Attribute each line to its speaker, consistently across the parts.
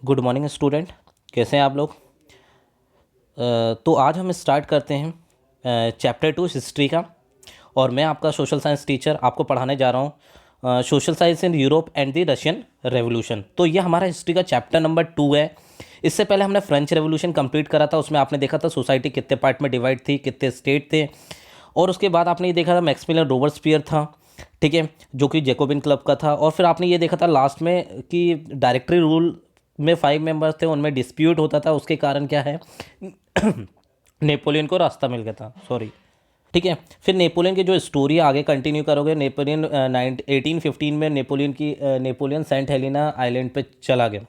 Speaker 1: Good morning student. कैसे हैं आप लोग? तो आज हम स्टार्ट करते हैं चैप्टर 2 हिस्ट्री का। और मैं आपका सोशल साइंस टीचर आपको पढ़ाने जा रहा हूँ social science in Europe and the Russian revolution. तो ये हमारा हिस्ट्री का चैप्टर नंबर 2 है। इससे पहले हमने फ्रेंच रेवोल्यूशन कंप्लीट करा था। उसमें आपने देखा था सोसाइटी कितने पार्ट में डिवाइड थी, कितने स्टेट थे। और उसके बाद आपने ये देखा था मैक्सिमिलियन रोबेस्पियर था, ठीक है, जो कि जैकोबिन क्लब का था। और फिर आपने ये देखा था लास्ट में कि डायरेक्टरी रूल में 5 मेंबर्स थे, उनमें डिस्प्यूट होता था। उसके कारण क्या है नेपोलियन को रास्ता मिल गया था, सॉरी, ठीक है। फिर नेपोलियन की जो स्टोरी आगे कंटिन्यू करोगे, नेपोलियन 1815 में नेपोलियन सेंट हेलेना आइलैंड पे चला गया।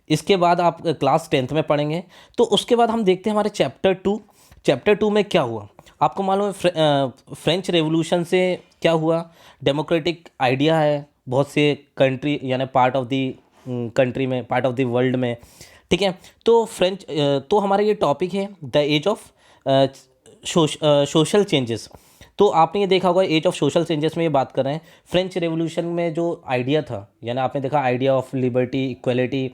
Speaker 1: इसके बाद आप क्लास 10th में पढ़ेंगे। तो उसके बाद हम देखते हैं हमारे चैप्टर 2 में क्या हुआ। आपको मालूम है फ्रेंच रेवोल्यूशन से क्या हुआ। डेमोक्रेटिक आइडिया है बहुत से कंट्री यानी पार्ट ऑफ द कंट्री में, पार्ट ऑफ द वर्ल्ड में, ठीक है। तो तो हमारा ये टॉपिक है the age of social changes. तो आपने ये देखा होगा एज ऑफ सोशल चेंजेस में ये बात कर रहे हैं। फ्रेंच रेवोल्यूशन में जो आइडिया था, यानी आपने देखा idea of liberty, equality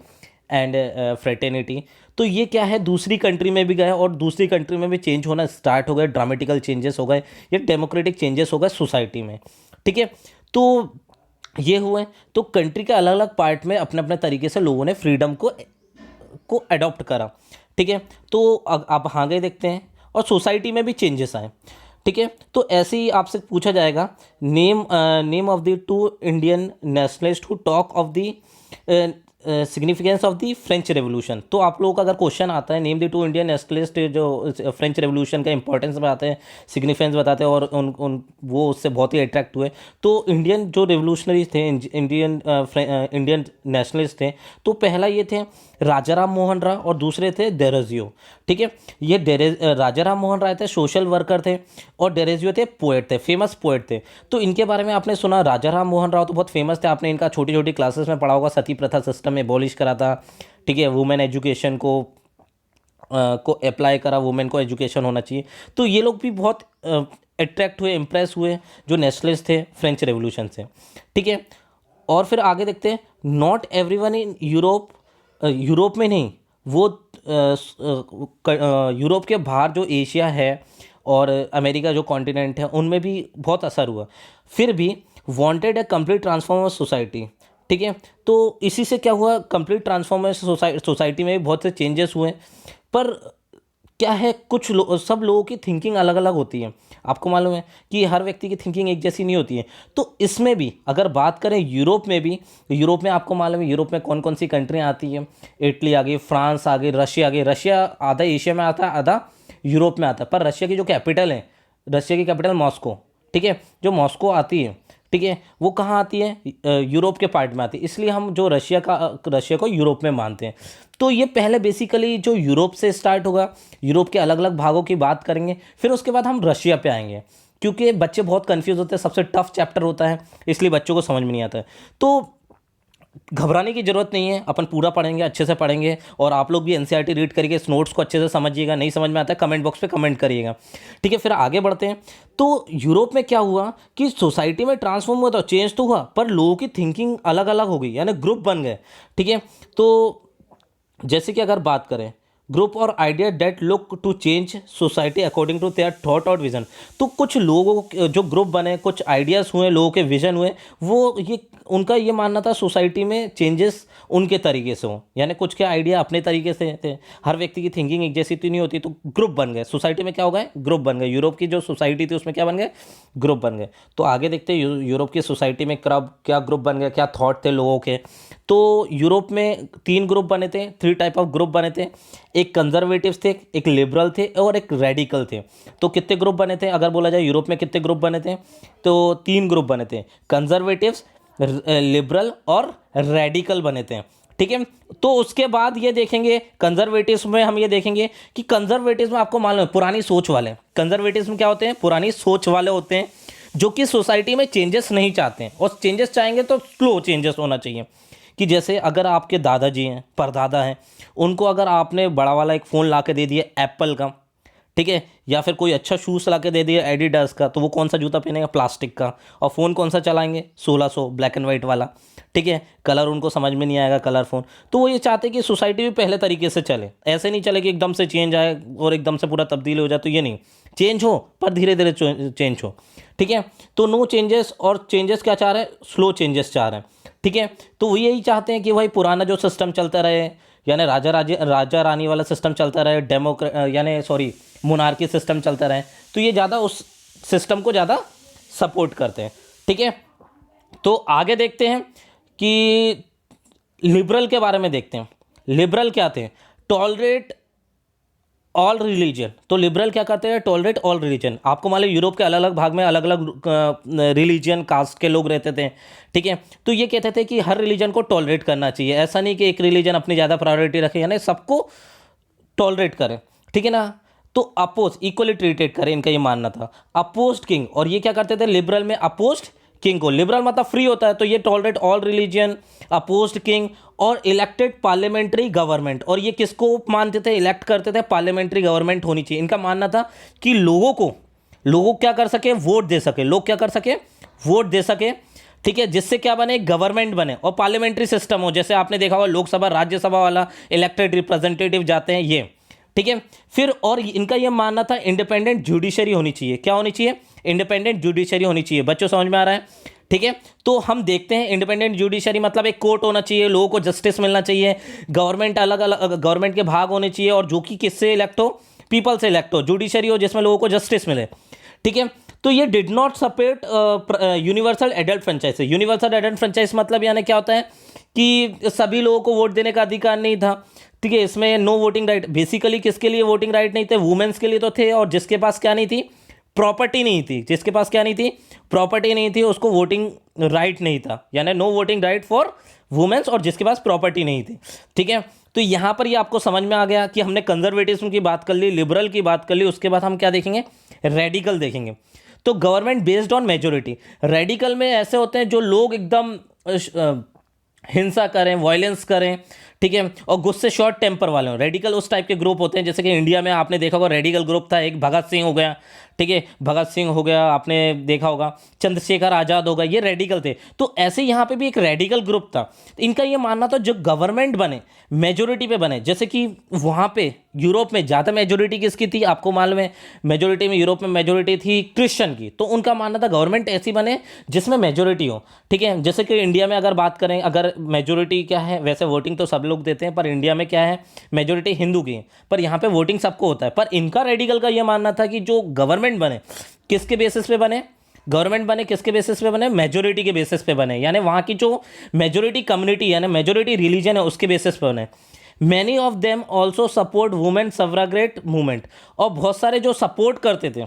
Speaker 1: and fraternity. तो ये क्या है, दूसरी कंट्री में भी गए और दूसरी कंट्री में भी चेंज होना स्टार्ट हो गए, ड्रामेटिकल चेंजेस हो गए, ये डेमोक्रेटिक चेंजेस हो गए सोसाइटी में, ठीक है। तो ये हुए तो कंट्री के अलग अलग पार्ट में अपने अपने तरीके से लोगों ने फ्रीडम को अडॉप्ट करा, ठीक है। तो अब आगे देखते हैं और सोसाइटी में भी चेंजेस आए, ठीक है। तो ऐसे ही आपसे पूछा जाएगा name of the 2 Indian nationalist who talk of the significance of the French revolution. तो आप लोगों का अगर क्वेश्चन आता है नेम द 2 इंडियन नेशनलिस्ट जो फ्रेंच रेवोल्यूशन का इंपॉर्टेंस बताते हैं, सिग्निफिकेंस बताते हैं और उन उन वो उससे बहुत ही अट्रैक्ट हुए। तो इंडियन जो रेवोल्यूशनरीज थे, इंडियन नेशनलिस्ट थे, तो पहला ये थे राजा राम मोहन राय और दूसरे थे डेरोजियो, ठीक है। राजा राम मोहन राय थे सोशल वर्कर थे और डेरोजियो थे पोएट थे, फेमस पोएट थे। तो इनके बारे में आपने सुना, राजा राम मोहन राय तो बहुत फेमस थे, आपने इनका छोटी छोटी क्लासेस में पढ़ा होगा, सती प्रथा सिस्टम में एबॉलिश करा था, ठीक है। वुमेन एजुकेशन को अप्लाई करा, वुमेन को एजुकेशन होना चाहिए। तो ये लोग भी बहुत अट्रैक्ट हुए, इम्प्रेस हुए जो नेशनलिस्ट थे फ्रेंच रेवोल्यूशन से, ठीक है। और फिर आगे देखते हैं not everyone in Europe, Europe में नहीं, वो यूरोप के बाहर जो एशिया है और अमेरिका जो कॉन्टिनेंट है उनमें भी बहुत असर हुआ। फिर भी वांटेड ए कंप्लीट ट्रांसफॉर्म सोसाइटी, ठीक है। तो इसी से क्या हुआ, कंप्लीट ट्रांसफॉर्मेशन सोसाइटी में भी बहुत से चेंजेस हुए। पर क्या है, सब लोगों की थिंकिंग अलग अलग होती है। आपको मालूम है कि हर व्यक्ति की थिंकिंग एक जैसी नहीं होती है। तो इसमें भी अगर बात करें यूरोप में भी, यूरोप में आपको मालूम है यूरोप में कौन कौन सी कंट्रियाँ आती हैं। इटली आ गई, फ्रांस आ गई, रशिया आ गई। रशिया आधा एशिया में आता है, आधा यूरोप में आता है। पर रशिया की जो कैपिटल है, रशिया की कैपिटल मॉस्को, ठीक है, जो मॉस्को आती है, ठीक है, वो कहाँ आती है, यूरोप के पार्ट में आती है। इसलिए हम जो रशिया को यूरोप में मानते हैं। तो ये पहले बेसिकली जो यूरोप से स्टार्ट होगा, यूरोप के अलग अलग भागों की बात करेंगे, फिर उसके बाद हम रशिया पे आएंगे, क्योंकि बच्चे बहुत कंफ्यूज होते हैं, सबसे टफ चैप्टर होता है, इसलिए बच्चों को समझ में नहीं आता है। तो घबराने की जरूरत नहीं है, अपन पूरा पढ़ेंगे, अच्छे से पढ़ेंगे। और आप लोग भी एनसीईआरटी रीड करके इस नोट्स को अच्छे से समझिएगा। नहीं समझ में आता है कमेंट बॉक्स पे कमेंट करिएगा, ठीक है। फिर आगे बढ़ते हैं। तो यूरोप में क्या हुआ कि सोसाइटी में ट्रांसफॉर्म हुआ, तो चेंज तो हुआ, पर लोगों की थिंकिंग अलग अलग हो गई, यानी ग्रुप बन गए, ठीक है। तो जैसे कि अगर बात करें ग्रुप और idea that look to change society according to their thought और विजन। तो कुछ लोगों जो ग्रुप बने, कुछ आइडियाज़ हुए, लोगों के विजन हुए, वो ये उनका ये मानना था सोसाइटी में चेंजेस उनके तरीके से हो, यानी कुछ के आइडिया अपने तरीके से थे। हर व्यक्ति की थिंकिंग एक जैसी तो नहीं होती। तो ग्रुप बन गए सोसाइटी में, क्या हो गए, ग्रुप बन गए। यूरोप की जो सोसाइटी थी उसमें क्या बन गए, ग्रुप बन गए। तो आगे देखते हैं यूरोप की सोसाइटी में क्या ग्रुप बन गए, क्या थॉट थे लोगों के। तो यूरोप में 3 ग्रुप बने थे, 3 टाइप ऑफ ग्रुप बने थे। एक कंजर्वेटिव्स थे, एक लिबरल थे और एक रेडिकल थे। तो कितने ग्रुप बने थे, अगर बोला जाए यूरोप में कितने ग्रुप बने थे, तो 3 ग्रुप बने थे, कंजर्वेटिव्स, लिबरल और रेडिकल बने थे, ठीक है। तो उसके बाद ये देखेंगे कंजर्वेटिव्स में, हम ये देखेंगे कि कंजर्वेटिव्स में आपको मालूम है पुरानी सोच वाले। कंजर्वेटिव्स में क्या होते हैं, पुरानी सोच वाले होते हैं, जो कि सोसाइटी में चेंजेस नहीं चाहते हैं, और चेंजेस चाहेंगे तो स्लो चेंजेस होना चाहिए। कि जैसे अगर आपके दादाजी हैं, परदादा हैं, उनको अगर आपने बड़ा वाला एक फ़ोन ला के दे दिया एप्पल का, ठीक है, या फिर कोई अच्छा शूज़ ला के दे दिया एडिडास का, तो वो कौन सा जूता पहनेगा, प्लास्टिक का। और फ़ोन कौन सा चलाएंगे, 1600 ब्लैक एंड वाइट वाला। ठीक है, कलर उनको समझ में नहीं आएगा, कलर फ़ोन। तो वो ये चाहते हैं कि सोसाइटी भी पहले तरीके से चले, ऐसे नहीं चले कि एकदम से चेंज आए और एकदम से पूरा तब्दील हो जाए, तो ये नहीं, चेंज हो पर धीरे धीरे चेंज हो। ठीक है, तो नो चेंजेस, और चेंजेस क्या चाह रहे हैं, स्लो चेंजेस चाह रहे हैं। ठीक है, तो वो यही चाहते हैं कि भाई पुराना जो सिस्टम चलता रहे, यानी राजा रानी वाला सिस्टम चलता रहे, यानी सॉरी मोनार्की सिस्टम चलता रहे, तो ये ज़्यादा उस सिस्टम को ज़्यादा सपोर्ट करते हैं। ठीक है, तो आगे देखते हैं कि लिबरल के बारे में देखते हैं। लिबरल क्या थे, टॉलरेट ऑल रिलीजन। तो लिबरल क्या करते हैं, टॉलरेट ऑल रिलीजन। आपको मान लो यूरोप के अलग अलग भाग में अलग अलग रिलीजन कास्ट के लोग रहते थे। ठीक है, तो ये कहते थे कि हर रिलीजन को टॉलरेट करना चाहिए, ऐसा नहीं कि एक रिलीजन अपनी ज़्यादा प्रायोरिटी रखे, यानी सबको टॉलरेट करें। ठीक है ना, तो अपोज इक्वली ट्रीटेड करें, इनका ये मानना था। अपोज्ड किंग, और ये क्या करते थे लिबरल में, अपोज्ड किंग को, लिबरल मतलब फ्री होता है, तो ये tolerate all religion, opposed king, और इलेक्टेड पार्लियामेंट्री गवर्नमेंट। और ये किसको मानते थे, इलेक्ट करते थे, पार्लियामेंट्री गवर्नमेंट होनी चाहिए। इनका मानना था कि लोग क्या कर सके, वोट दे सके, लोग क्या कर सके, वोट दे सके। ठीक है, जिससे क्या बने, गवर्नमेंट बने और पार्लियामेंट्री सिस्टम हो, जैसे आपने देखा होगा लोकसभा राज्यसभा वाला इलेक्टेड रिप्रेजेंटेटिव जाते हैं ये। ठीक है, फिर और इनका यह मानना था इंडिपेंडेंट जुडिशरी होनी चाहिए। क्या होनी चाहिए, इंडिपेंडेंट जुडिशरी होनी चाहिए। बच्चों समझ में आ रहा है। ठीक है, तो हम देखते हैं इंडिपेंडेंट जुडिशरी मतलब एक कोर्ट होना चाहिए, लोगों को जस्टिस मिलना चाहिए, गवर्नमेंट अलग अलग गवर्नमेंट के भाग होने चाहिए, और जो कि किससे इलेक्ट हो, पीपल से इलेक्ट हो, जुडिशरी हो जिसमें लोगों को जस्टिस मिले। ठीक है, तो ये did not support universal adult franchise. Universal adult franchise मतलब यानी क्या होता है कि सभी लोगों को वोट देने का अधिकार नहीं था। ठीक है, इसमें नो वोटिंग राइट, बेसिकली किसके लिए वोटिंग राइट नहीं थे, वुमेन्स के लिए तो थे, और जिसके पास क्या नहीं थी, प्रॉपर्टी नहीं थी, जिसके पास क्या नहीं थी, प्रॉपर्टी नहीं थी, उसको वोटिंग राइट नहीं था, यानी no voting right for womens, और जिसके पास प्रॉपर्टी नहीं थी। ठीक है, तो यहां पर ये आपको समझ में आ गया कि हमने कंजर्वेटिज्म की बात कर ली, लिबरल की बात कर ली, उसके बाद हम क्या देखेंगे, रेडिकल देखेंगे। तो government based on majority, radical में ऐसे होते हैं जो लोग एकदम हिंसा करें, वायलेंस करें। ठीक है, और गुस्से शॉर्ट टेम्पर वाले हो। रेडिकल उस टाइप के ग्रुप होते हैं, जैसे कि इंडिया में आपने देखा होगा रेडिकल ग्रुप था, एक भगत सिंह हो गया। ठीक है, भगत सिंह हो गया, आपने देखा होगा चंद्रशेखर आज़ाद होगा, ये रेडिकल थे। तो ऐसे यहाँ पे भी एक रेडिकल ग्रुप था। इनका ये मानना था जो गवर्नमेंट बने मेजोरिटी पे बने, जैसे कि वहाँ पे यूरोप में ज़्यादा मेजोरिटी किसकी थी, आपको मालूम है, मेजोरिटी में यूरोप में मेजोरिटी थी क्रिश्चियन की। तो उनका मानना था गवर्नमेंट ऐसी बने जिसमें मेजोरिटी हो। ठीक है, जैसे कि इंडिया में अगर बात करें, अगर मेजोरिटी क्या है, वैसे वोटिंग तो सब लोग देते हैं, पर इंडिया में क्या है, मेजोरिटी हिंदू की है, पर यहाँ पे वोटिंग सबको होता है। पर इनका रेडिकल का ये मानना था कि जो गवर्नमेंट बने किसके बेसिस पे बने, गवर्नमेंट बने किसके बेसिस पे बने, मेजोरिटी के बेसिस पे बने, यानी वहाँ की जो मेजोरिटी कम्युनिटी यानी मेजोरिटी रिलीजन है उसके बेसिस पे बने। Many of them also support women suffragette movement, और बहुत सारे जो सपोर्ट करते थे,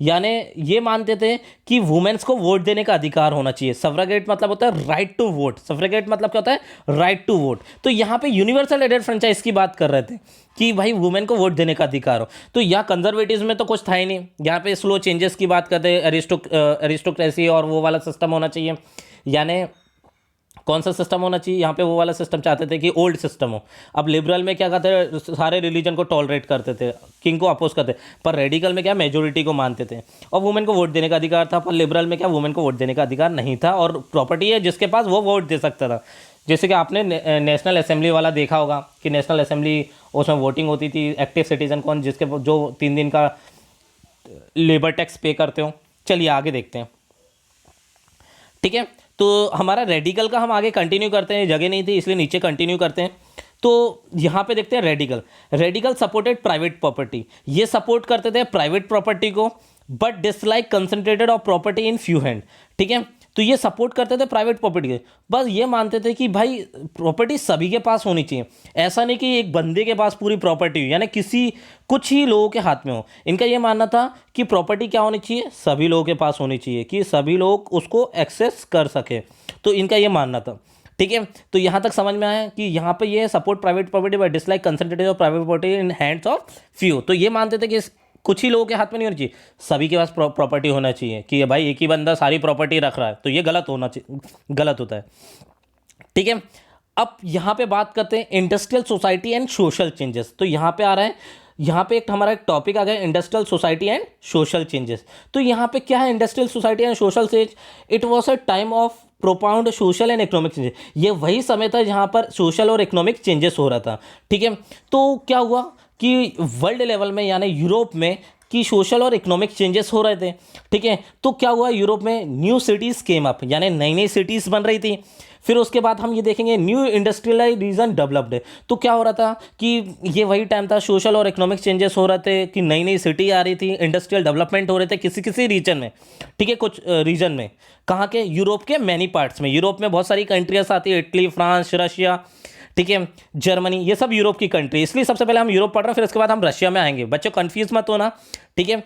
Speaker 1: यानी ये मानते थे कि वुमेन्स को वोट देने का अधिकार होना चाहिए। सफ्रागेट मतलब होता है राइट टू वोट, सफ्रागेट मतलब क्या होता है, राइट टू वोट। तो यहाँ पे यूनिवर्सल एडल्ट फ्रेंचाइज की बात कर रहे थे कि भाई वुमेन को वोट देने का अधिकार हो। तो यहाँ कंजर्वेटिव्स में तो कुछ था ही नहीं, यहाँ पे स्लो चेंजेस की बात करते हैं, एरिस्टोक्रेसी और वो वाला सिस्टम होना चाहिए। यानी कौन सा सिस्टम होना चाहिए, यहाँ पे वो वाला सिस्टम चाहते थे कि ओल्ड सिस्टम हो। अब लिबरल में क्या करते हैं, सारे रिलीजन को टॉलरेट करते थे, किंग को अपोज करते, पर रेडिकल में क्या मेजोरिटी को मानते थे, और वुमेन को वोट देने का अधिकार था। पर लिबरल में क्या, वुमेन को वोट देने का अधिकार नहीं था, और प्रॉपर्टी है जिसके पास वो वोट दे सकता था। जैसे कि आपने नेशनल असेंबली वाला देखा होगा कि नेशनल असेंबली, उसमें वोटिंग होती थी, एक्टिव सिटीजन कौन, जिसके जो 3 दिन का लेबर टैक्स पे करते हो। चलिए आगे देखते हैं। ठीक है, तो हमारा रेडिकल का हम आगे कंटिन्यू करते हैं, जगह नहीं थी इसलिए नीचे कंटिन्यू करते हैं। तो यहाँ पे देखते हैं रेडिकल सपोर्टेड प्राइवेट प्रॉपर्टी, ये सपोर्ट करते थे प्राइवेट प्रॉपर्टी को, but dislike concentrated of property in few hand. ठीक है, तो ये सपोर्ट करते थे प्राइवेट प्रॉपर्टी के, बस ये मानते थे कि भाई प्रॉपर्टी सभी के पास होनी चाहिए, ऐसा नहीं कि एक बंदे के पास पूरी प्रॉपर्टी हो, यानी किसी कुछ ही लोगों के हाथ में हो। इनका ये मानना था कि प्रॉपर्टी क्या होनी चाहिए, सभी लोगों के पास होनी चाहिए, कि सभी लोग उसको एक्सेस कर सके। तो इनका ये मानना था। ठीक है, तो यहाँ तक समझ में आया कि यहाँ पे ये support private property but dislike concentrated of private property in hands of few. तो ये मानते थे कि कुछ ही लोगों के हाथ में नहीं होनी चाहिए, सभी के पास प्रॉपर्टी होना चाहिए, कि भाई एक ही बंदा सारी प्रॉपर्टी रख रहा है तो ये गलत होना चाहिए, गलत होता है। ठीक है, अब यहाँ पे बात करते हैं industrial society and social changes. तो यहाँ पे आ रहा है यहाँ पे एक हमारा एक टॉपिक आ गया industrial society and social changes. तो यहाँ पे क्या है industrial society and social change? It was a time of प्रोपाउंड social and economic changes. ये वही समय था जहाँ पर सोशल और इकोनॉमिक चेंजेस हो रहा था, ठीक है। तो क्या हुआ कि वर्ल्ड लेवल में यानी यूरोप में कि सोशल और इकोनॉमिक चेंजेस हो रहे थे, ठीक है। तो क्या हुआ, यूरोप में न्यू सिटीज़ केम अप, यानी नई नई सिटीज़ बन रही थी। फिर उसके बाद हम ये देखेंगे न्यू इंडस्ट्रियलाइज रीजन डेवलप्ड। तो क्या हो रहा था कि ये वही टाइम था, सोशल और इकोनॉमिक चेंजेस हो रहे थे कि नई नई सिटी आ रही थी, इंडस्ट्रियल डेवलपमेंट हो रहे थे किसी किसी रीजन में, ठीक है, कुछ रीजन में। कहाँ के? यूरोप के मैनी पार्ट्स में। यूरोप में बहुत सारी कंट्रियाँ आती है, इटली, फ्रांस, रशिया, ठीक है, जर्मनी, ये सब यूरोप की कंट्री। इसलिए सबसे पहले हम यूरोप पढ़ रहे हैं, फिर उसके बाद हम रशिया में आएंगे। बच्चों कंफ्यूज मत होना, ठीक है।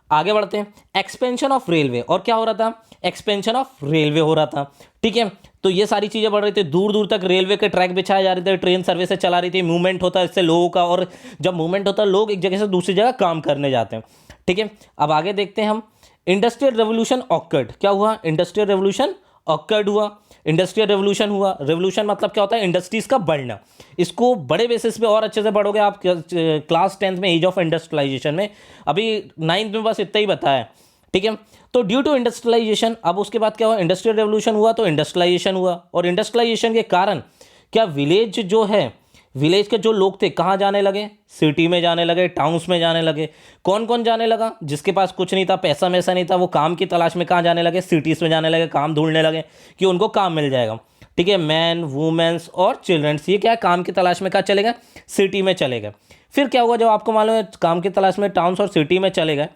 Speaker 1: आगे बढ़ते हैं। एक्सपेंशन ऑफ रेलवे, और क्या हो रहा था? एक्सपेंशन ऑफ रेलवे हो रहा था, ठीक है। तो ये सारी चीज़ें बढ़ रही थी, दूर दूर तक रेलवे के ट्रैक बिछाए जा रहे थे, ट्रेन सर्विसेज चला रही थी, मूवमेंट होता है इससे लोगों का, और जब मूवमेंट होता है लोग एक जगह से दूसरी जगह काम करने जाते हैं, ठीक है। अब आगे देखते हैं हम। Industrial revolution awkward. क्या हुआ? इंडस्ट्रियल रेवोल्यूशन ऑकर्ड हुआ। इंडस्ट्रियल रेवोल्यूशन हुआ, रेवोल्यूशन मतलब क्या होता है? इंडस्ट्रीज का बढ़ना। इसको बड़े बेसिस पे और अच्छे से पढ़ोगे आप क्लास 10th में, एज ऑफ इंडस्ट्रियलाइजेशन में। अभी 9th में बस इतना ही बताया, ठीक है। तो ड्यू टू इंडस्ट्रियलाइजेशन, अब उसके बाद क्या हुआ? इंडस्ट्रियल रेवोल्यूशन हुआ तो इंडस्ट्रियलाइजेशन हुआ, और इंडस्ट्रियलाइजेशन के कारण क्या विलेज जो है, विलेज के जो लोग थे कहाँ जाने लगे? सिटी में जाने लगे, टाउन्स में जाने लगे। कौन कौन जाने लगा? जिसके पास कुछ नहीं था, पैसा वैसा नहीं था, वो काम की तलाश में कहाँ जाने लगे? सिटीज़ में जाने लगे, काम ढूंढने लगे कि उनको काम मिल जाएगा, ठीक है। मैन, वुमेन्स और चिल्ड्रंस, ये क्या है? काम की तलाश में कहाँ चले गए? सिटी में चले गए। फिर क्या हुआ? जब आपको मालूम है काम की तलाश में टाउन्स और सिटी में चले गए,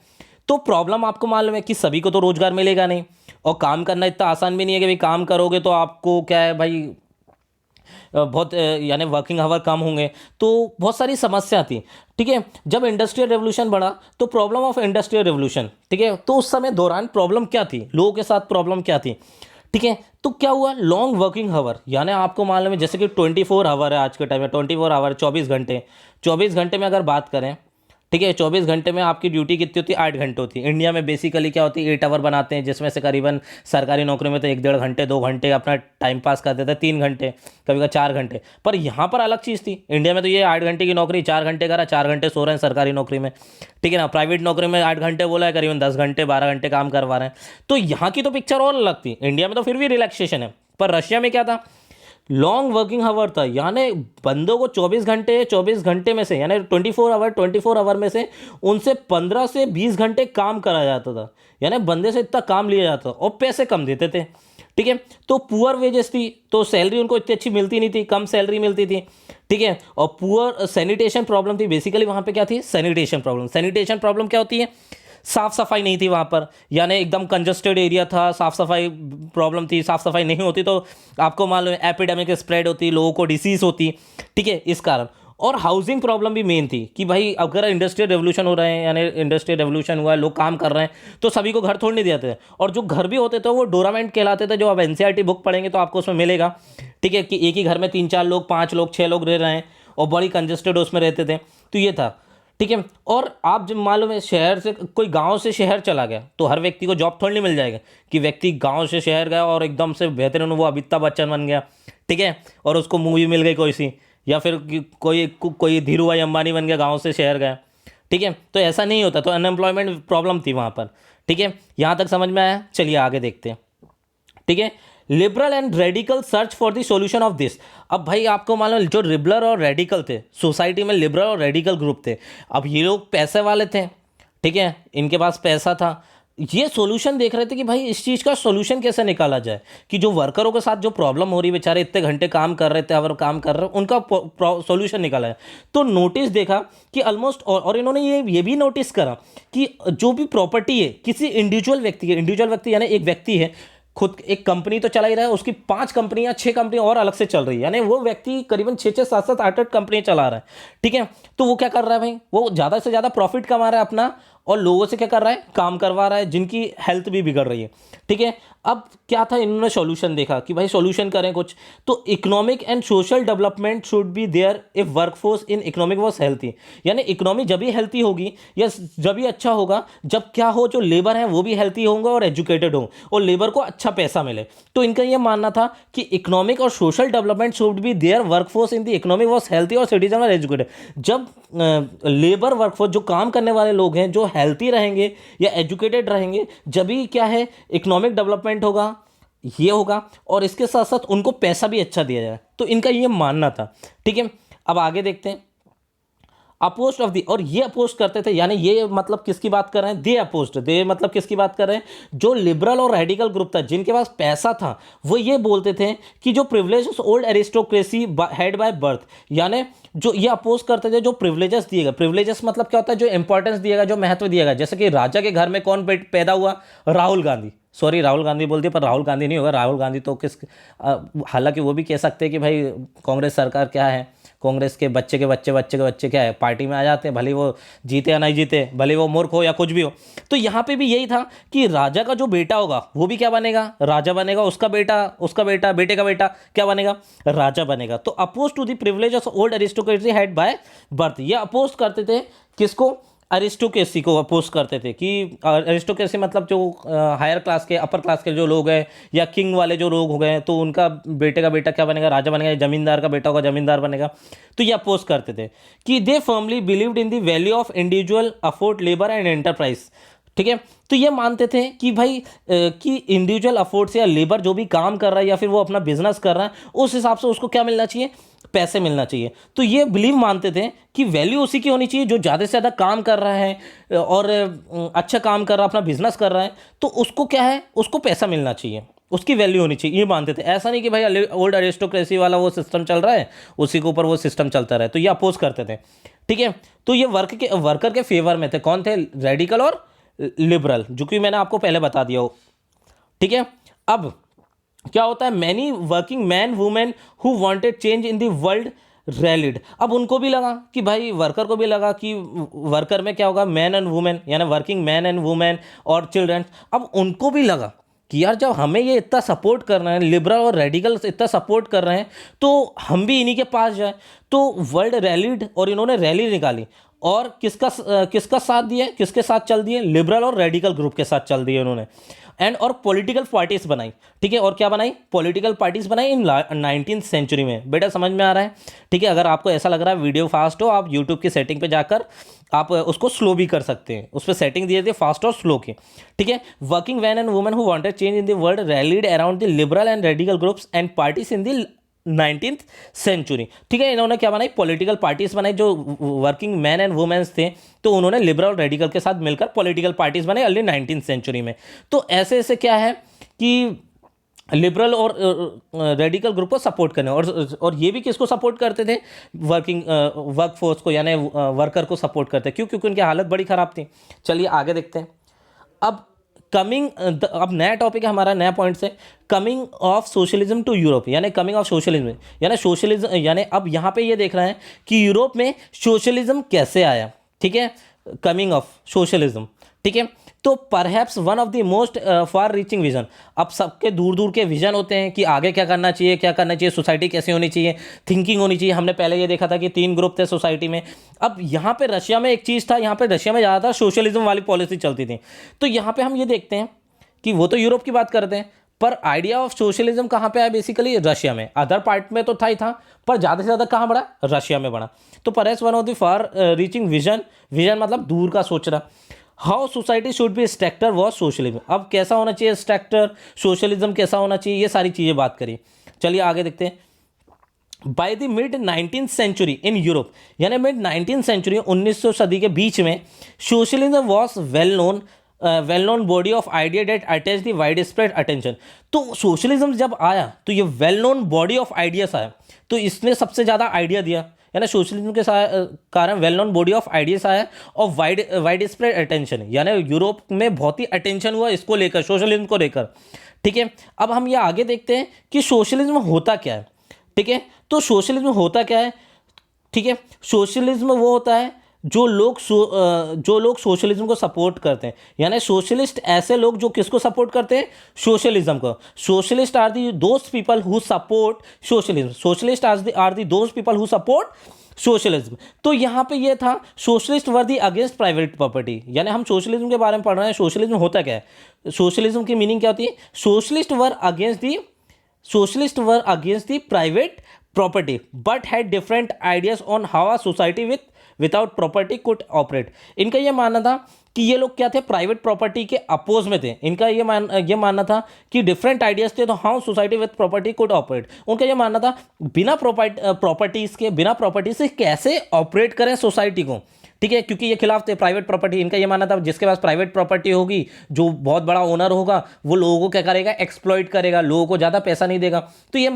Speaker 1: तो प्रॉब्लम आपको मालूम है कि सभी को तो रोजगार मिलेगा नहीं, और काम करना इतना आसान भी नहीं है कि भाई काम करोगे तो आपको क्या है भाई, बहुत यानी वर्किंग आवर कम होंगे, तो बहुत सारी समस्या थी, ठीक है। जब इंडस्ट्रियल रेवोल्यूशन बढ़ा तो प्रॉब्लम ऑफ इंडस्ट्रियल रेवोल्यूशन, ठीक है, तो उस समय दौरान प्रॉब्लम क्या थी, लोगों के साथ प्रॉब्लम क्या थी, ठीक है। तो क्या हुआ? लॉन्ग वर्किंग आवर, यानी आपको मालूम है जैसे कि 24 आवर है आज के टाइम में, 24 आवर 24 घंटे। 24 घंटे में अगर बात करें, ठीक है, 24 घंटे में आपकी ड्यूटी कितनी होती है? 8 घंटे होती है। इंडिया में बेसिकली क्या होती है? 8 आवर बनाते हैं, जिसमें से करीबन सरकारी नौकरी में तो 1 डेढ़ घंटे 2 घंटे अपना टाइम पास कर देते हैं, 3 घंटे, कभी कभी 4 घंटे। पर यहाँ पर अलग चीज़ थी, इंडिया में तो ये 8 घंटे की नौकरी 4 घंटे करा, 4 घंटे सो रहे हैं सरकारी नौकरी में, ठीक है ना। प्राइवेट नौकरी में 8 घंटे बोला है, करीबन 10 घंटे 12 घंटे काम करवा रहे हैं। तो यहाँ की तो पिक्चर और अलग थी। इंडिया में तो फिर भी रिलैक्सेशन है, पर रशिया में क्या था? लॉन्ग वर्किंग आवर था, यानी बंदों को 24 घंटे में से, यानी 24 आवर में से उनसे 15 से 20 घंटे काम करा जाता था, यानी बंदे से इतना काम लिया जाता था, और पैसे कम देते थे, ठीक है। तो पुअर वेजेस थी, तो सैलरी उनको इतनी अच्छी मिलती नहीं थी, कम सैलरी मिलती थी, ठीक है। और पुअर सैनिटेशन प्रॉब्लम थी, बेसिकली वहाँ पे क्या थी? Sanitation problem. सैनिटेशन प्रॉब्लम क्या होती है? साफ़ सफाई नहीं थी वहाँ पर, यानी एकदम कंजस्टेड एरिया था, साफ़ सफाई प्रॉब्लम थी। साफ़ सफाई नहीं होती तो आपको मालूम है एपिडेमिक स्प्रेड होती, लोगों को डिसीज़ होती, ठीक है, इस कारण। और हाउसिंग प्रॉब्लम भी मेन थी कि भाई अगर इंडस्ट्रियल रेवोल्यूशन हो रहे हैं, यानी इंडस्ट्रियल रेवोल्यूशन हुआ है, लोग काम कर रहे हैं, तो सभी को घर थोड़ी नहीं देते थे, और जो घर भी होते थे वो डोरामेंट कहलाते थे, जो अब एनसीईआरटी बुक पढ़ेंगे तो आपको उसमें मिलेगा, ठीक है, कि एक ही घर में 3-4 लोग, 5 लोग, 6 लोग रह रहे हैं, और बड़ी कंजस्टेड उसमें रहते थे। तो ये था, ठीक है। और आप जब मालूम है शहर से कोई गांव से शहर चला गया, तो हर व्यक्ति को जॉब थोड़ी नहीं मिल जाएगा कि व्यक्ति गांव से शहर गया और एकदम से बेहतरीन वो अमिताभ बच्चन बन गया, ठीक है, और उसको मूवी मिल गई कोई सी, या फिर कोई धीरू भाई अंबानी बन गया, गांव से शहर गया, ठीक है। तो ऐसा नहीं होता, तो अनएम्प्लॉयमेंट प्रॉब्लम थी वहाँ पर, ठीक है। यहाँ तक समझ में आया? चलिए आगे देखते हैं, ठीक है। Liberal and radical search for the solution of this. अब भाई आपको मालूम जो लिबरल और रेडिकल थे सोसाइटी में, लिबरल और रेडिकल ग्रुप थे। अब ये लोग पैसे वाले थे, ठीक है, इनके पास पैसा था, ये सॉल्यूशन देख रहे थे कि भाई इस चीज़ का सॉल्यूशन कैसे निकाला जाए, कि जो वर्करों के साथ जो प्रॉब्लम हो रही, बेचारे इतने घंटे काम कर रहे थे, अगर काम कर रहे, उनका सॉल्यूशन निकाला जाए। तो नोटिस देखा कि ऑलमोस्ट, और इन्होंने ये भी नोटिस करा कि जो भी प्रॉपर्टी है किसी इंडिविजुअल व्यक्ति है, इंडिविजुअल व्यक्ति यानी एक व्यक्ति है, खुद एक कंपनी तो चला ही रहा है, उसकी 5 कंपनियां 6 कंपनियां और अलग से चल रही है, यानी वो व्यक्ति करीबन 6-6 7-7 8-8 कंपनियां चला रहा है, ठीक है। तो वो क्या कर रहा है भाई? वो ज़्यादा से ज़्यादा प्रॉफिट कमा रहा है अपना, और लोगों से क्या कर रहा है, काम करवा रहा है, जिनकी हेल्थ भी बिगड़ रही है। ठीक है, अब क्या था, इन्होंने सॉल्यूशन देखा कि भाई सॉल्यूशन करें कुछ, तो economic and social development should be there if workforce in economic was healthy. यानी इकोनॉमी जब भी हेल्थी होगी या जब भी अच्छा होगा जब क्या हो, जो लेबर है वो भी हेल्थी होंगे और एजुकेटेड हो और लेबर को अच्छा पैसा मिले। तो इनका ये मानना था कि इकोनॉमिक और social development should be there workforce in the economic was healthy और सिटीजन आर एजुकेटेड। जब लेबर वर्कफोर्स, जो काम करने वाले लोग हैं, जो हेल्थी रहेंगे या एजुकेटेड रहेंगे, जब भी क्या है, इकोनॉमिक डेवलपमेंट होगा, ये होगा, और इसके साथ साथ उनको पैसा भी अच्छा दिया जाए। तो इनका ये मानना था। ठीक है, अब आगे देखते हैं। अपोस्ट ऑफ दी, और ये अपोस्ट करते थे, यानी ये मतलब किसकी बात कर रहे हैं, दे अपोस्ट, दे मतलब किसकी बात कर रहे हैं, जो लिबरल और रेडिकल ग्रुप था, जिनके पास पैसा था, वो ये बोलते थे कि जो privileges old aristocracy had by birth, यानी जो ये अपोज करते थे, जो प्रिविलेजेस दिएगा, प्रिविलेजेस मतलब क्या होता है, जो इंपॉर्टेंस दिएगा, जो महत्व दिएगा। जैसे कि राजा के घर में कौन पैदा हुआ, राहुल गांधी, सॉरी राहुल गांधी बोल दिया, पर राहुल गांधी नहीं होगा, राहुल गांधी तो हालांकि वो भी कह सकते हैं कि भाई कांग्रेस सरकार क्या है, कांग्रेस के बच्चे के बच्चे बच्चे के बच्चे क्या है, पार्टी में आ जाते हैं, भले वो जीते या नहीं जीते, भले वो मूर्ख हो या कुछ भी हो। तो यहाँ पे भी यही था कि राजा का जो बेटा होगा वो भी क्या बनेगा, राजा बनेगा, उसका बेटा बेटे का बेटा क्या बनेगा, राजा बनेगा। तो oppose to the privilege of old aristocracy had by birth, ये अपोज करते थे किसको, अरिस्टोक्रेसी को अपोज करते थे। कि अरिस्टोक्रेसी मतलब जो हायर क्लास के, अपर क्लास के जो लोग हैं, या किंग वाले जो लोग हो गए, तो उनका बेटे का बेटा क्या बनेगा, राजा बनेगा, जमींदार का बेटा होगा जमींदार बनेगा। तो ये अपोज करते थे कि they firmly believed in the value of individual effort labour and enterprise. ठीक है, तो ये मानते थे कि भाई कि इंडिविजुअल अफोर्ट से, या लेबर जो भी काम कर रहा है या फिर वो अपना बिजनेस कर रहा है, उस हिसाब से उसको क्या मिलना चाहिए, पैसे मिलना चाहिए। तो ये बिलीव मानते थे कि वैल्यू उसी की होनी चाहिए जो ज़्यादा से ज़्यादा काम कर रहा है और अच्छा काम कर रहा है, अपना बिजनेस कर रहा है, तो उसको क्या है, उसको पैसा मिलना चाहिए, उसकी वैल्यू होनी चाहिए, ये मानते थे। ऐसा नहीं कि भाई ओल्ड एरिस्टोक्रेसी वाला वो सिस्टम चल रहा है, उसी के ऊपर वो सिस्टम चलता रहे। तो ये अपोज करते थे। ठीक है, तो ये वर्कर के फेवर में थे। कौन थे, रेडिकल और लिबरल, जो कि मैंने आपको पहले बता दिया हो। ठीक है, अब क्या होता है, many working men women who wanted change in the world rallied. अब उनको भी लगा कि भाई, वर्कर को भी लगा कि वर्कर में क्या होगा, मैन एंड वुमेन, यानी वर्किंग मैन एंड वुमेन और चिल्ड्रन। अब उनको भी लगा कि यार जब हमें ये इतना सपोर्ट कर रहे हैं, लिबरल और रेडिकल इतना सपोर्ट कर रहे हैं, तो हम भी इन्हीं के पास जाए। तो वर्ल्ड रैलिड, और इन्होंने रैली निकाली, और किसका साथ दिया, किसके साथ चल दिए, लिबरल और रेडिकल ग्रुप के साथ चल दिए उन्होंने। एंड और पॉलिटिकल पार्टीज बनाई। ठीक है, और क्या बनाई, पॉलिटिकल पार्टीज बनाई इन 19th सेंचुरी में। बेटा समझ में आ रहा है। ठीक है, अगर आपको ऐसा लग रहा है वीडियो फास्ट हो, आप यूट्यूब की सेटिंग पे जाकर आप उसको स्लो भी कर सकते हैं, उस पर सेटिंग दिए थे फास्ट और स्लो की। ठीक है, working man and women who wanted change in the world rallied around the liberal and radical groups and parties in the 19th century. ठीक है, इन्होंने क्या बनाई, पॉलिटिकल पार्टीज बनाई, जो वर्किंग मैन एंड वुमेन्स थे, तो उन्होंने लिबरल और रेडिकल के साथ मिलकर पॉलिटिकल पार्टीज बनाई अर्ली 19th सेंचुरी में। तो ऐसे ऐसे क्या है कि लिबरल और रेडिकल ग्रुप को सपोर्ट करने, और ये भी किसको सपोर्ट करते थे, वर्कफोर्स को, यानी वर्कर को सपोर्ट करते। क्यों, क्योंकि उनकी हालत बड़ी ख़राब थी। चलिए आगे देखते हैं। अब अब नया टॉपिक है हमारा, नया पॉइंट से, coming of socialism to Europe, यानी कमिंग ऑफ सोशलिज्म, यानी सोशलिज्म, यानी अब यहाँ पे ये देख रहे हैं कि यूरोप में सोशलिज्म कैसे आया। ठीक है, कमिंग ऑफ सोशलिज्म। ठीक है, तो perhaps one of the most far reaching vision. अब सबके दूर दूर के विजन होते हैं कि आगे क्या करना चाहिए, क्या करना चाहिए, सोसाइटी कैसे होनी चाहिए, थिंकिंग होनी चाहिए। हमने पहले ये देखा था कि 3 ग्रुप थे सोसाइटी में। अब यहाँ पे रशिया में एक चीज़ था, यहाँ पे रशिया में ज़्यादातर सोशलिज्म वाली पॉलिसी चलती थी। तो यहाँ पे हम ये देखते हैं कि वो तो यूरोप की बात करते हैं, पर आइडिया ऑफ सोशलिज्म कहाँ पे आया, बेसिकली रशिया में। अदर पार्ट में तो था ही था, पर ज़्यादा से ज़्यादा कहाँ बढ़ा, रशिया में बढ़ा। तो perhaps one of the far reaching vision, vision मतलब दूर का सोचना, how society should be structure was socialism. अब कैसा होना चाहिए स्ट्रक्चर, सोशलिज्म कैसा होना चाहिए, ये सारी चीज़ें बात करी। चलिए आगे देखते हैं। By the mid 19th century in Europe, यानी मिड 19th सेंचुरी 1900 सदी के बीच में, socialism was well known body of idea that attached the widespread attention. तो सोशलिज्म जब आया तो ये well known body of ideas आया, तो इसने सबसे ज़्यादा आइडिया दिया, यानी सोशलिज्म के कारण well known body of ideas आया और वाइड स्प्रेड अटेंशन, यानी यूरोप में बहुत ही अटेंशन हुआ इसको लेकर, सोशलिज्म को लेकर। ठीक है, अब हम ये आगे देखते हैं कि सोशलिज्म होता क्या है। ठीक है, तो सोशलिज्म होता क्या है। ठीक है, सोशलिज्म वो होता है जो लोग सोशलिज्म को सपोर्ट करते हैं, यानी सोशलिस्ट ऐसे लोग जो किसको सपोर्ट करते हैं, सोशलिज्म को। Socialist are the those people who support socialism, socialist are the those people who support socialism. तो यहाँ पे ये था socialist were the against private property, यानी हम सोशलिज्म के बारे में पढ़ रहे हैं। सोशलिज्म होता क्या है, सोशलिज्म की मीनिंग क्या होती है, socialist were against the private property but had different ideas on how a society without property could operate। इनका ये मानना था कि ये लोग क्या थे, प्राइवेट प्रॉपर्टी के अपोज में थे। इनका ये मानना था कि डिफरेंट आइडियाज थे, तो how society with property could operate. उनका ये मानना था बिना प्रॉपर्टी से कैसे ऑपरेट करें सोसाइटी को, ठीक है, क्योंकि ये खिलाफ थे प्राइवेट प्रॉपर्टी। इनका ये मानना था जिसके पास प्राइवेट प्रॉपर्टी होगी, जो बहुत बड़ा ओनर होगा, वो लोगों को क्या करेगा, एक्सप्लॉइट करेगा, लोगों को ज़्यादा पैसा नहीं देगा। तो ये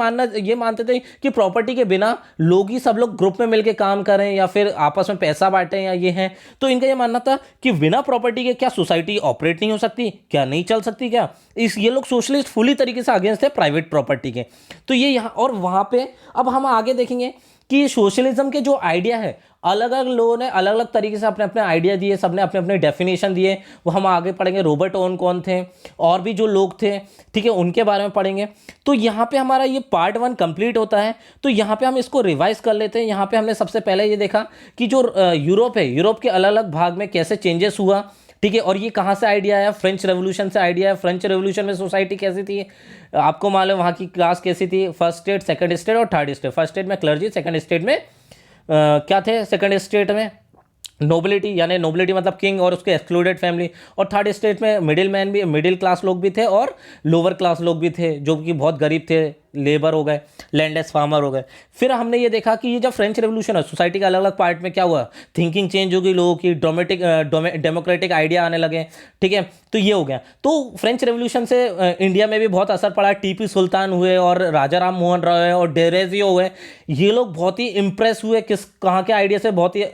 Speaker 1: मानते थे कि प्रॉपर्टी के बिना लोग ही सब लोग ग्रुप में मिलकर काम करें या फिर आपस में पैसा बांटें या ये हैं। तो इनका ये मानना था कि बिना प्रॉपर्टी के क्या सोसाइटी ऑपरेट नहीं हो सकती, क्या नहीं चल सकती, क्या ये लोग सोशलिस्ट फुली तरीके से अगेंस्ट थे प्राइवेट प्रॉपर्टी के। तो ये यहाँ और वहाँ पे अब हम आगे देखेंगे कि सोशलिज्म के जो आइडिया है, अलग अलग लोगों ने अलग अलग तरीके से अपने अपने आइडिया दिए, सबने अपने अपने डेफिनेशन दिए, वो हम आगे पढ़ेंगे। रॉबर्ट ओवन कौन थे और भी जो लोग थे, ठीक है, उनके बारे में पढ़ेंगे। तो यहाँ पे हमारा ये पार्ट 1 कंप्लीट होता है। तो यहाँ पे हम इसको रिवाइज कर लेते हैं। यहाँ पे हमने सबसे पहले ये देखा कि जो यूरोप है, यूरोप के अलग अलग भाग में कैसे चेंजेस हुआ, ठीक है, और ये कहाँ से आइडिया आया, फ्रेंच रेवोल्यूशन से आइडिया है। फ्रेंच रेवोल्यूशन में सोसाइटी कैसी थी, आपको मालूम वहाँ की क्लास कैसी थी, फर्स्ट स्टेट, सेकंड स्टेट और थर्ड स्टेट। फर्स्ट स्टेट में क्लर्जी, सेकंड स्टेट में क्या थे, सेकंड स्टेट में नोबिलिटी, यानी नोबिलिटी मतलब किंग और उसके एक्सक्लूडेड फैमिली, और थर्ड स्टेट में मिडिल क्लास लोग भी थे और लोअर क्लास लोग भी थे, जो कि बहुत गरीब थे, लेबर हो गए, लैंडलेस फार्मर हो गए। फिर हमने ये देखा कि ये जब फ्रेंच रेवोल्यूशन है, सोसाइटी के अलग अलग पार्ट में क्या हुआ, थिंकिंग चेंज हो गई, लोगों की डेमोक्रेटिक आइडिया आने लगे, ठीक है। तो ये हो गया। तो फ्रेंच रेवोल्यूशन से इंडिया में भी बहुत असर पड़ा। टीपू सुल्तान हुए और राजा राम मोहन रॉय और डेरेजियो हुए, ये लोग बहुत ही इंप्रेस हुए कहाँ के आइडिया से, बहुत ही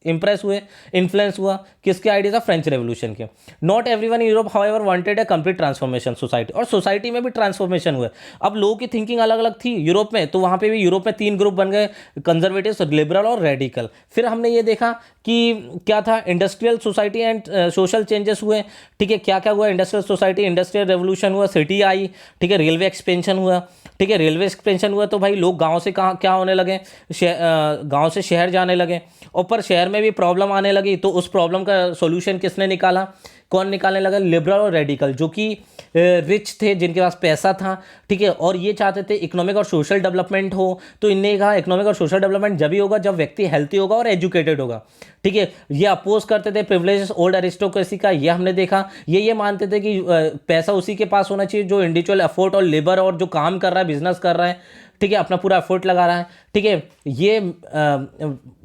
Speaker 1: इंप्रेस हुए, इन्फ्लुएंस हुआ किसके आइडिया था, फ्रेंच रेवोल्यूशन के। Not everyone in Europe however wanted a complete transformation society, और सोसाइटी में भी ट्रांसफॉर्मेशन हुए। अब लोगों की थिंकिंग अलग अलग थी यूरोप में, तो वहाँ पे भी यूरोप में 3 ग्रुप बन गए, कंजर्वेटिव, लिबरल और रेडिकल। फिर हमने ये देखा कि क्या था, industrial society and social changes हुए, ठीक है। क्या क्या हुआ, इंडस्ट्रियल सोसाइटी, इंडस्ट्रियल रेवोल्यूशन हुआ, सिटी आई, ठीक है, रेलवे एक्सपेंशन हुआ, ठीक है, रेलवे एक्सपेंशन हुआ तो भाई लोग गांव से कहाँ क्या होने लगे, गांव से शहर जाने लगे, और पर शहर में भी प्रॉब्लम आने लगी। तो उस प्रॉब्लम का सॉल्यूशन किसने निकाला, कौन निकालने लगा, लिबरल और रेडिकल, जो कि रिच थे, जिनके पास पैसा था, ठीक है, और ये चाहते थे इकोनॉमिक और सोशल डेवलपमेंट हो। तो इनने कहा इकोनॉमिक और सोशल डेवलपमेंट जब ही होगा जब व्यक्ति हेल्थी होगा और एजुकेटेड होगा, ठीक है। ये अपोज करते थे प्रिविलेजेस ओल्ड एरिस्टोक्रेसी का, ये हमने देखा। ये मानते थे कि पैसा उसी के पास होना चाहिए जो इंडिविजुअल एफर्ट और लेबर और जो काम कर रहा है, बिजनेस कर रहा है, ठीक है, अपना पूरा एफर्ट लगा रहा है, ठीक है। ये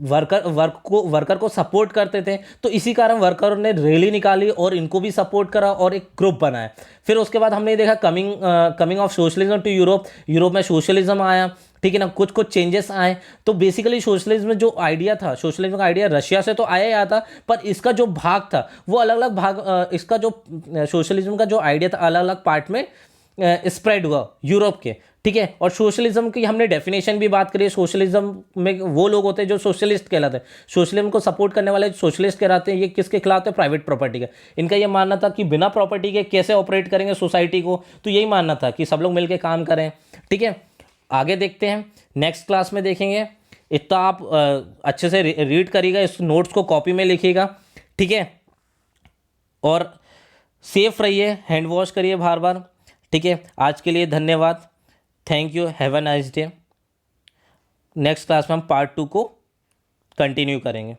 Speaker 1: वर्कर को सपोर्ट करते थे। तो इसी कारण वर्कर ने रैली निकाली और इनको भी सपोर्ट करा और एक ग्रुप बनाया। फिर उसके बाद हमने देखा coming of socialism to Europe में सोशलिज्म आया, ठीक है ना, कुछ चेंजेस आए। तो बेसिकली सोशलिज्म जो आइडिया था, सोशलिज्म का आइडिया रशिया से तो आया ही आया था, पर इसका जो भाग था वो अलग अलग भाग, इसका जो सोशलिज्म का जो आइडिया था अलग अलग पार्ट में स्प्रेड हुआ यूरोप के, ठीक है। और सोशलिज्म की हमने डेफिनेशन भी बात करी। सोशलिज्म में वो लोग होते हैं जो सोशलिस्ट कहलाते हैं, सोशलिज्म को सपोर्ट करने वाले सोशलिस्ट कहलाते हैं। ये किसके खिलाफ थे, प्राइवेट प्रॉपर्टी का। इनका ये मानना था कि बिना प्रॉपर्टी के कैसे ऑपरेट करेंगे सोसाइटी को, तो यही मानना था कि सब लोग मिलकर काम करें, ठीक है। आगे देखते हैं, नेक्स्ट क्लास में देखेंगे। इतना आप अच्छे से रीड करिएगा, इस नोट्स को कॉपी में लिखिएगा, ठीक है। और सेफ रहिए, हैंड वॉश करिए बार बार, ठीक है। आज के लिए धन्यवाद, thank you, have a nice day. Next class में हम पार्ट 2 को कंटिन्यू करेंगे।